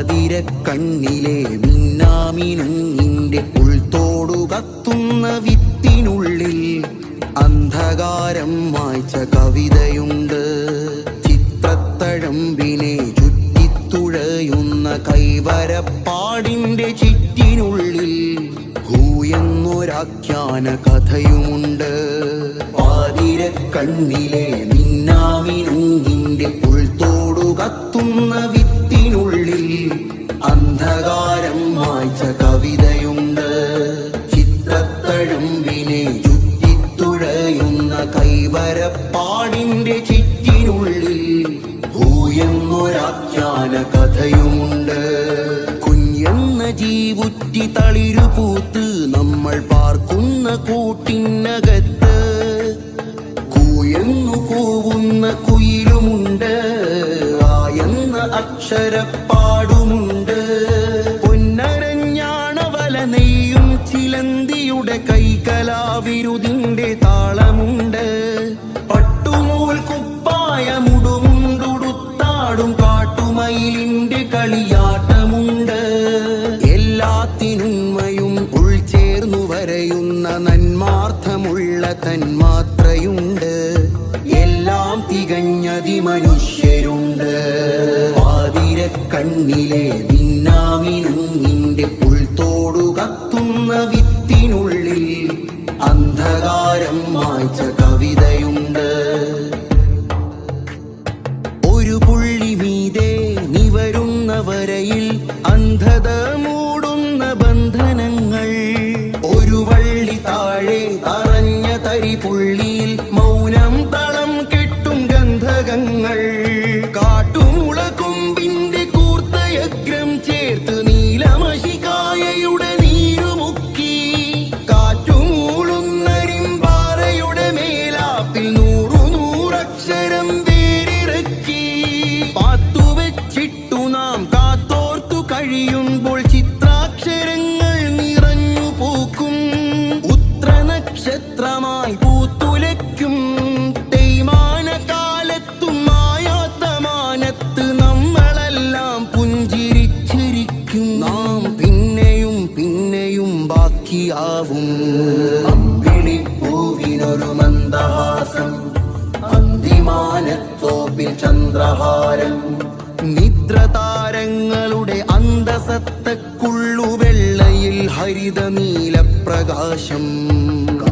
പാതിരക്കണ്ണിലെ മിന്നാമിനുങ്ങിന്റെ ഉൾത്തോടു കത്തുന്ന വിത്തിനുള്ളിൽ അന്ധകാരം മായ്ച്ച കവിതയുണ്ട്. ചിത്രത്തഴമ്പിനെ ചുറ്റിത്തുഴയുന്ന കൈവരപ്പാടിന്റെ ചിറ്റിനുള്ളിൽ ഹൂയെന്നൊരാഖ്യാന കഥയുമുണ്ട്. പാതിരക്കണ്ണിലെ മിന്നാമിനുങ്ങിന്റെ ഉൾത്തോടു കത്തുന്ന വിത്തിനുള്ളിൽ അന്ധകാരം മായ്ച്ച കവിതയുണ്ട്. ചിത്രത്തഴമ്പിനെ ചുറ്റിത്തുഴയുന്ന കൈവരപ്പാടിന്റെ ചിറ്റിനുള്ളിൽ ഹൂയെന്നൊരാഖ്യാന കഥയുമുണ്ട്. കുഞ്ഞെന്ന ജീവുറ്റി തളിരുപൂത്ത് നമ്മൾ പാർക്കുന്ന കൂട്ടിനകത്ത് കൂയെന്നു കൂവുന്ന കുയിലുമുണ്ട്. ആയെന്ന അക്ഷരപ്പാടുമുണ്ട്. പൊന്നരഞ്ഞാണവല നെയ്യും ചിലന്തിയുടെ കൈകലാവിരുതിന്റെ താളമുണ്ട്. പട്ടുനൂൽ കുപ്പായമുടുമുണ്ടുടുത്താടും കാട്ടുമയിലിന്റെ കളിയാട്ടമുണ്ട്. എല്ലാത്തിനുന്മയും ഉൾച്ചേർന്നു വരയുന്ന നന്മാർത്ഥമുള്ള തന്മാത്രയുണ്ട്. എല്ലാം തികഞ്ഞതിമനുഷ്യരുണ്ട്. പാതിരക്കണ്ണിലെ മിന്നാമിനുങ്ങിന്റെ ഉൾത്തോടു കത്തുന്ന വിത്തിനുള്ളിൽ അന്ധകാരം മായ്ച്ച കവിതയുണ്ട്. ഒരു പുള്ളി മീതെ നിവരുന്ന വരയിൽ അന്ധത മൂടുന്ന ബന്ധനങ്ങൾ. ഒരു വള്ളി താഴെ തറഞ്ഞ തരിപുള്ളിയിൽ മൗനം തളം കെട്ടും ഗന്ധകങ്ങൾ. കാട്ടുമുളകൊമ്പിന്റെ കൂർത്തയഗ്രം ചേർത്ത് നീലമഷികായയുടെ നീരുമുക്കി കാറ്റുമൂളുന്നരിമ്പാറയുടെ മേലാപ്പിൽ നൂറക്ഷരം വേരിറക്കി. പാത്തുവെച്ചിട്ടു നാം കാത്തോർത്തു കഴിയുമ്പോൾ ചിത്രാക്ഷരങ്ങൾ നിറഞ്ഞു പൂക്കും. ഉത്രനക്ഷത്രമായി പൂത്തുലയ്ക്കും തേയ്മാനകാലത്തും മായാത്ത മാനത്ത് നമ്മളെല്ലാം പുഞ്ചിരിച്ചിരിക്കും. നാം പിന്നെയും പിന്നെയും ബാക്കിയാവും. അമ്പിളിപ്പൂവിനൊരു മന്ദഹാസം, അന്തിമാനത്തോപ്പിൽ ചന്ദ്രഹാരം. നിദ്രതാരങ്ങളുടെ അന്തസത്തക്കുള്ളുവെള്ളയിൽ ഹരിത നീലപ്രകാശം.